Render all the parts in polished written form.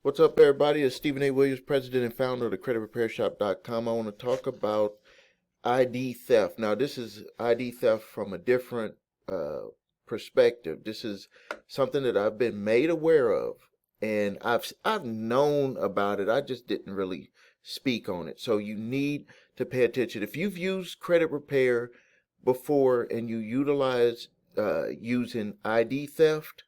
What's up, everybody? It's Stephen A. Williams, president and founder of the creditrepairshop.com. I want to talk about ID theft. Now, this is ID theft from a different perspective. This is something that I've been made aware of, and I've known about it. I just didn't really speak on it. So you need to pay attention. If you've used credit repair before and you utilize using ID theft,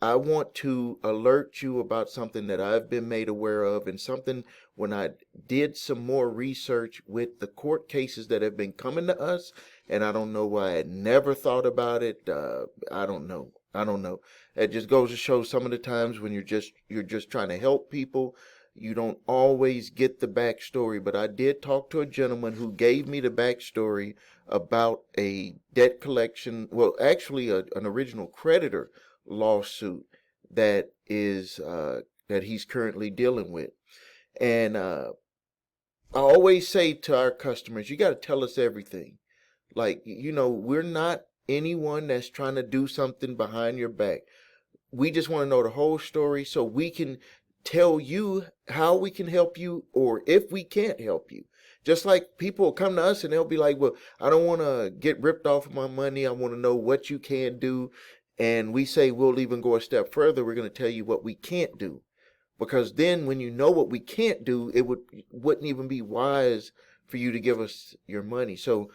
I want to alert you about something that I've been made aware of, and something when I did some more research with the court cases that have been coming to us, and I don't know why I had never thought about it. I don't know. I don't know. It just goes to show some of the times when you're just trying to help people, you don't always get the backstory. But I did talk to a gentleman who gave me the backstory about a debt collection, well, actually an original creditor lawsuit that is that he's currently dealing with. And I always say to our customers, you got to tell us everything. Like, we're not anyone that's trying to do something behind your back. We just want to know the whole story so we can tell you how we can help you, or if we can't help you. Just like people will come to us and they'll be like, well, I don't want to get ripped off of my money. I want to know what you can do. And we say we'll even go a step further. We're going to tell you what we can't do. Because then when you know what we can't do, wouldn't even be wise for you to give us your money. So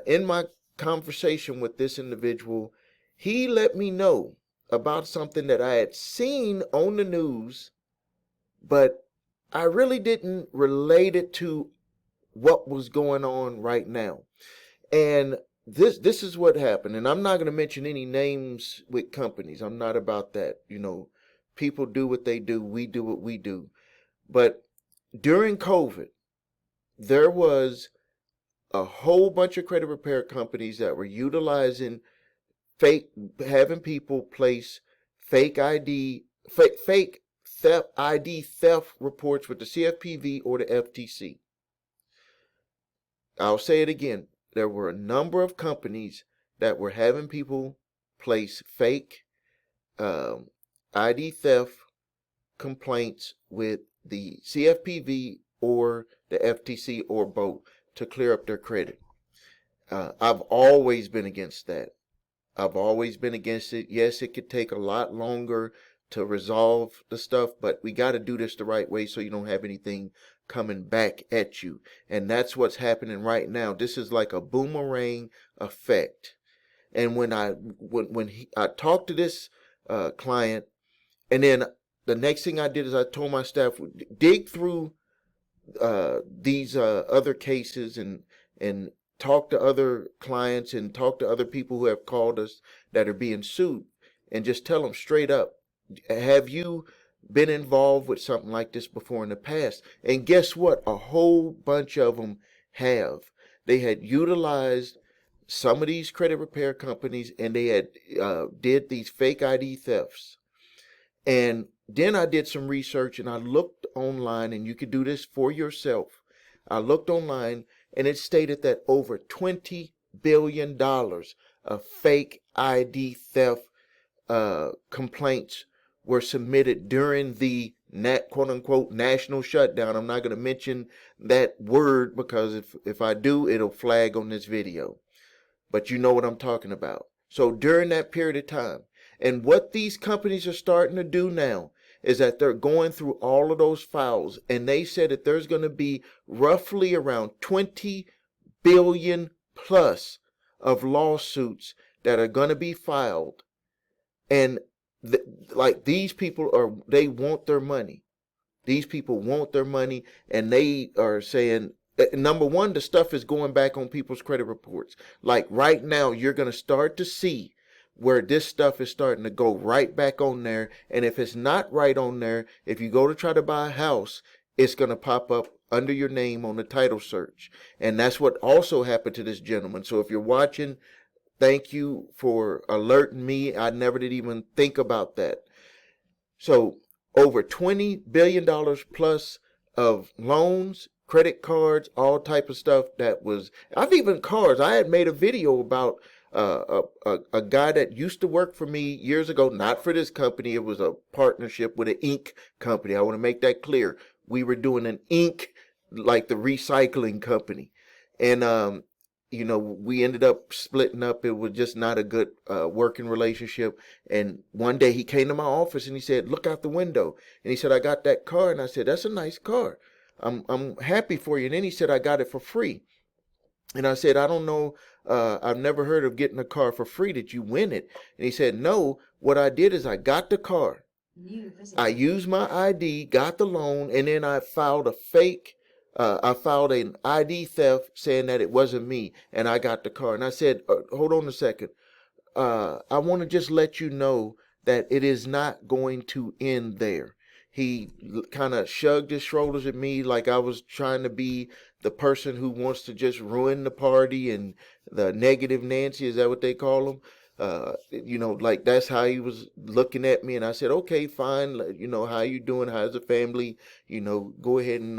in my conversation with this individual, he let me know about something that I had seen on the news, but I really didn't relate it to what was going on right now. And this is what happened, and I'm not going to mention any names with companies. I'm not about that. People do what they do. We do what we do. But during COVID, there was a whole bunch of credit repair companies that were utilizing having people place fake theft ID theft reports with the CFPB or the FTC. I'll say it again. There were a number of companies that were having people place fake ID theft complaints with the CFPB or the FTC or both to clear up their credit. I've always been against that. I've always been against it. Yes, it could take a lot longer to resolve the stuff, but we got to do this the right way so you don't have anything coming back at you. And that's what's happening right now. This is like a boomerang effect. And when I talked to this client, and then the next thing I did is I told my staff, dig through these other cases and talk to other clients and talk to other people who have called us that are being sued, and just tell them straight up, have you been involved with something like this before in the past? And guess what? A whole bunch of them have. They had utilized some of these credit repair companies, and they had did these fake ID thefts. And then I did some research, and I looked online, and you could do this for yourself. I looked online, and it stated that over $20 billion of fake ID theft complaints were submitted during the quote unquote national shutdown. I'm not going to mention that word because if I do, it'll flag on this video. But you know what I'm talking about. So during that period of time, and what these companies are starting to do now is that they're going through all of those files, and they said that there's going to be roughly around 20 billion plus of lawsuits that are going to be filed. And like these people they want their money. These people want their money, and they are saying, number one, the stuff is going back on people's credit reports. Like right now, you're going to start to see where this stuff is starting to go right back on there. And if it's not right on there, if you go to try to buy a house, it's going to pop up under your name on the title search. And that's what also happened to this gentleman. So if you're watching, thank you for alerting me. I never did even think about that. So over $20 billion plus of loans, credit cards, all type of stuff that was, I've even cars. I had made a video about a guy that used to work for me years ago, not for this company. It was a partnership with an ink company. I want to make that clear. We were doing an ink, like the recycling company. And, we ended up splitting up. It was just not a good working relationship. And one day he came to my office and he said, "Look out the window." And he said, "I got that car." And I said, "That's a nice car. I'm happy for you." And then he said, "I got it for free." And I said, "I don't know. I've never heard of getting a car for free. Did you win it?" And he said, "No, what I did is I got the car. I used my ID, got the loan, and then I filed I filed an ID theft saying that it wasn't me, and I got the car." And I said, "Hold on a second. I want to just let you know that it is not going to end there." He kind of shrugged his shoulders at me like I was trying to be the person who wants to just ruin the party, and the negative Nancy, is that what they call them? Like that's how he was looking at me. And I said, "Okay, fine. How you doing? How's the family? Go ahead and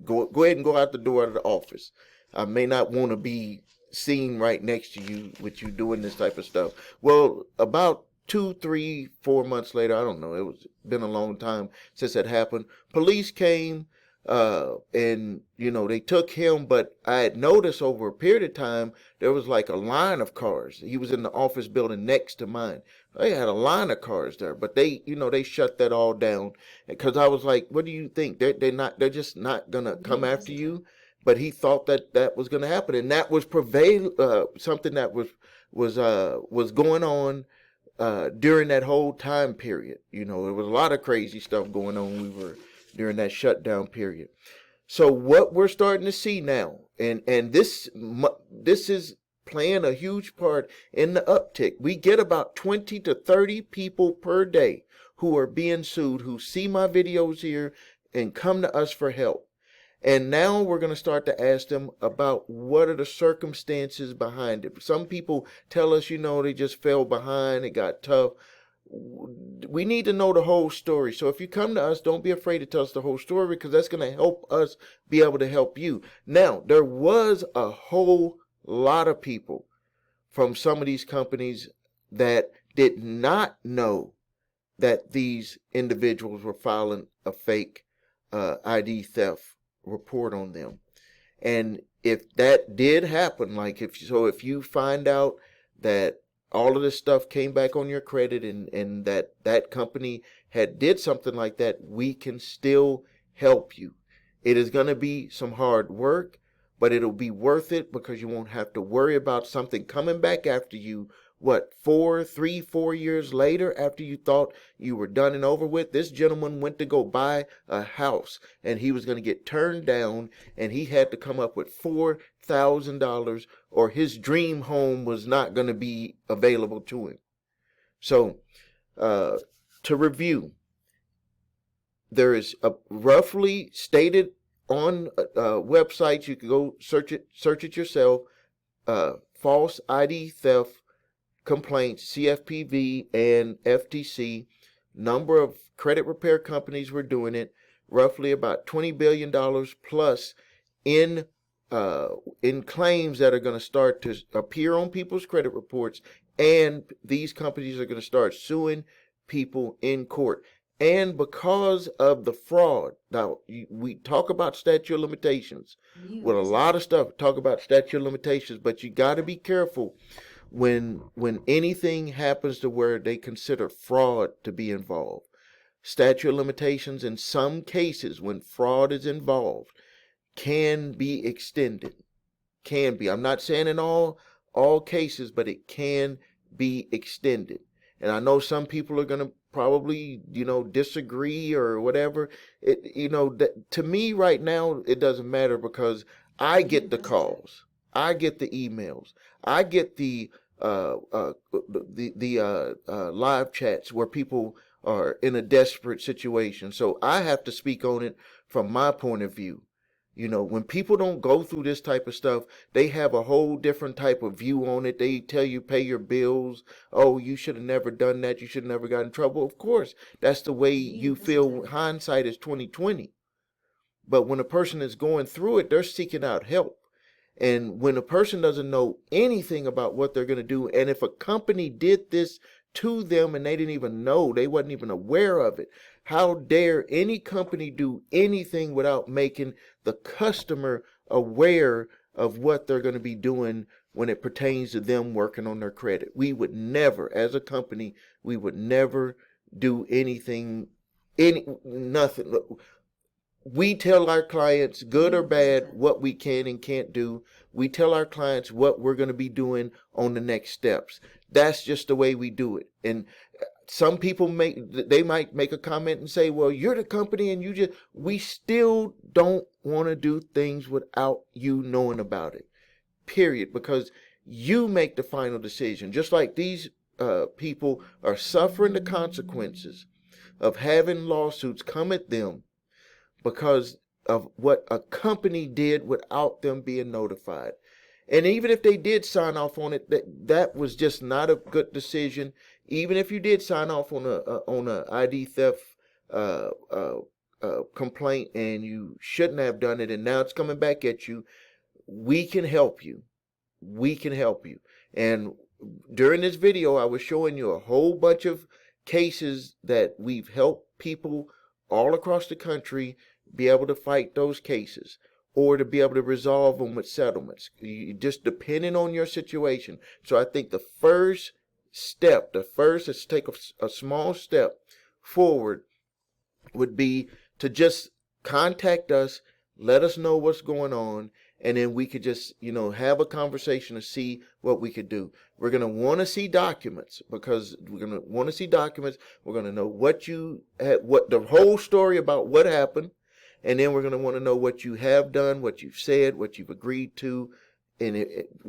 go ahead and go out the door of the office. I may not want to be seen right next to you with you doing this type of stuff." Well, about 2, 3, 4 months later, I don't know, it was been a long time since that happened. Police came, and they took him, but I had noticed over a period of time there was like a line of cars. He was in the office building next to mine. They had a line of cars there, but they shut that all down because I was like, "What do you think? They're just not gonna come after you?" But he thought that that was gonna happen, and that was something that was going on during that whole time period. There was a lot of crazy stuff going on. We were during that shutdown period. So what we're starting to see now, and this is playing a huge part in the uptick. We get about 20 to 30 people per day who are being sued, who see my videos here and come to us for help. And now we're going to start to ask them about what are the circumstances behind it. Some people tell us, they just fell behind, it got tough. We need to know the whole story. So if you come to us, don't be afraid to tell us the whole story, because that's going to help us be able to help you. Now, there was a whole lot of people from some of these companies that did not know that these individuals were filing a fake ID theft report on them. And if that did happen, if you find out that all of this stuff came back on your credit, and that company did something like that, we can still help you. It is going to be some hard work, but it'll be worth it, because you won't have to worry about something coming back after you. 4 years later, after you thought you were done and over with? This gentleman went to go buy a house, and he was going to get turned down, and he had to come up with $4,000, or his dream home was not going to be available to him. So, to review, there is a roughly stated on websites. You can go search it yourself. False ID theft complaints, CFPB and FTC. Number of credit repair companies were doing it. Roughly about $20 billion plus in claims that are going to start to appear on people's credit reports, and these companies are going to start suing people in court. And because of the fraud, now we talk about statute of limitations with a lot of stuff. Talk about statute of limitations, but you got to be careful when anything happens to where they consider fraud to be involved. Statute of limitations, in some cases, when fraud is involved, can be extended. Can be. I'm not saying in all cases, but it can be extended. And I know some people are going to probably, disagree or whatever. To me right now, it doesn't matter, because I get the calls, I get the emails, I get the live chats where people are in a desperate situation. So I have to speak on it from my point of view. When people don't go through this type of stuff, they have a whole different type of view on it. They tell you, pay your bills. Oh, you should have never done that. You should have never got in trouble. Of course, that's the way you feel. Hindsight is 20/20. But when a person is going through it, they're seeking out help. And when a person doesn't know anything about what they're going to do, and if a company did this to them and they didn't even know, they wasn't even aware of it, how dare any company do anything without making the customer aware of what they're going to be doing when it pertains to them working on their credit? We would never, as a company, we would never do anything, nothing. We tell our clients, good or bad, what we can and can't do. We tell our clients what we're going to be doing on the next steps. That's just the way we do it. And some people might make a comment and say, well, you're the company and we still don't want to do things without you knowing about it, period, because you make the final decision. Just like these people are suffering the consequences of having lawsuits come at them because of what a company did without them being notified. And even if they did sign off on it, that was just not a good decision. Even if you did sign off on a ID theft complaint and you shouldn't have done it, and now it's coming back at you, we can help you. We can help you. And during this video, I was showing you a whole bunch of cases that we've helped people all across the country be able to fight those cases, or to be able to resolve them with settlements, just depending on your situation. So I think the first step, is to take a small step forward, would be to just contact us, let us know what's going on, and then we could just, have a conversation to see what we could do. We're going to want to see documents, because we're going to want to see documents. We're going to know what you had, what the whole story about what happened. And then we're going to want to know what you have done, what you've said, what you've agreed to, and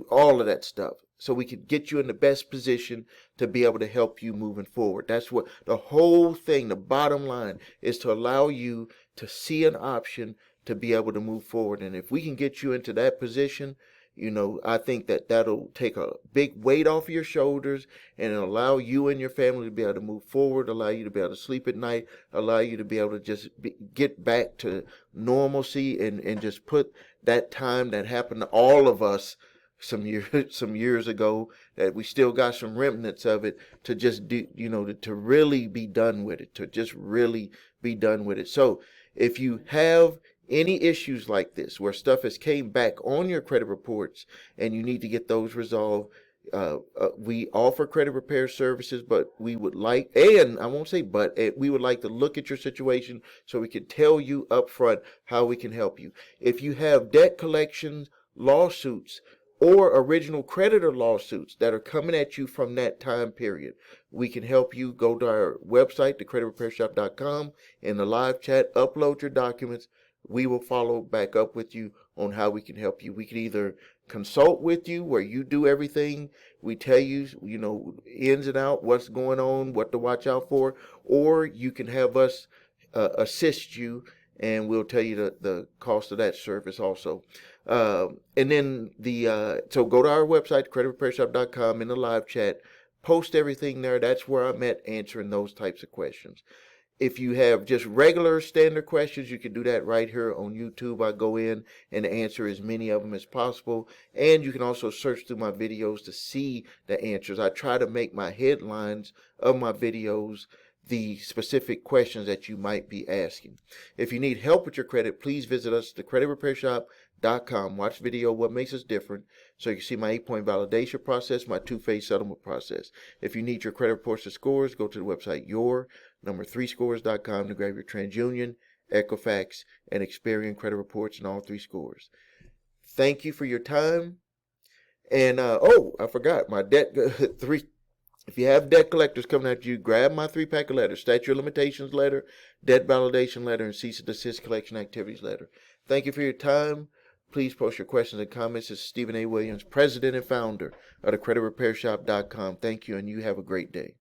all of that stuff. So we can get you in the best position to be able to help you moving forward. That's what the whole thing, the bottom line, is to allow you to see an option to be able to move forward. And if we can get you into that position, I think that'll take a big weight off your shoulders and allow you and your family to be able to move forward, allow you to be able to sleep at night, allow you to be able to just get back to normalcy, and just put that time that happened to all of us some years ago, that we still got some remnants of it, to just do, to really be done with it, to just really be done with it. So if you have any issues like this, where stuff has came back on your credit reports and you need to get those resolved, we offer credit repair services, but we would like, and I won't say but, we would like to look at your situation so we can tell you up front how we can help you. If you have debt collections lawsuits or original creditor lawsuits that are coming at you from that time period, we can help you. Go to our website, thecreditrepairshop.com, in the live chat, upload your documents. We will follow back up with you on how we can help you. We can either consult with you, where you do everything. We tell you, ins and out, what's going on, what to watch out for, or you can have us assist you, and we'll tell you the cost of that service also. And then so go to our website, creditrepairshop.com, in the live chat, post everything there. That's where I'm at, answering those types of questions. If you have just regular standard questions, you can do that right here on YouTube. I go in and answer as many of them as possible. And you can also search through my videos to see the answers. I try to make my headlines of my videos the specific questions that you might be asking. If you need help with your credit, please visit us at thecreditrepairshop.com. Watch the video, What Makes Us Different, so you can see my 8-point validation process, my 2-phase settlement process. If you need your credit reports and scores, go to the website your3scores.com to grab your TransUnion, Equifax, and Experian credit reports and all 3 scores. Thank you for your time. And I forgot my debt 3. If you have debt collectors coming after you, grab my 3-pack of letters: statute of limitations letter, debt validation letter, and cease and desist collection activities letter. Thank you for your time. Please post your questions and comments. This is Stephen A. Williams, president and founder of thecreditrepairshop.com. Thank you, and you have a great day.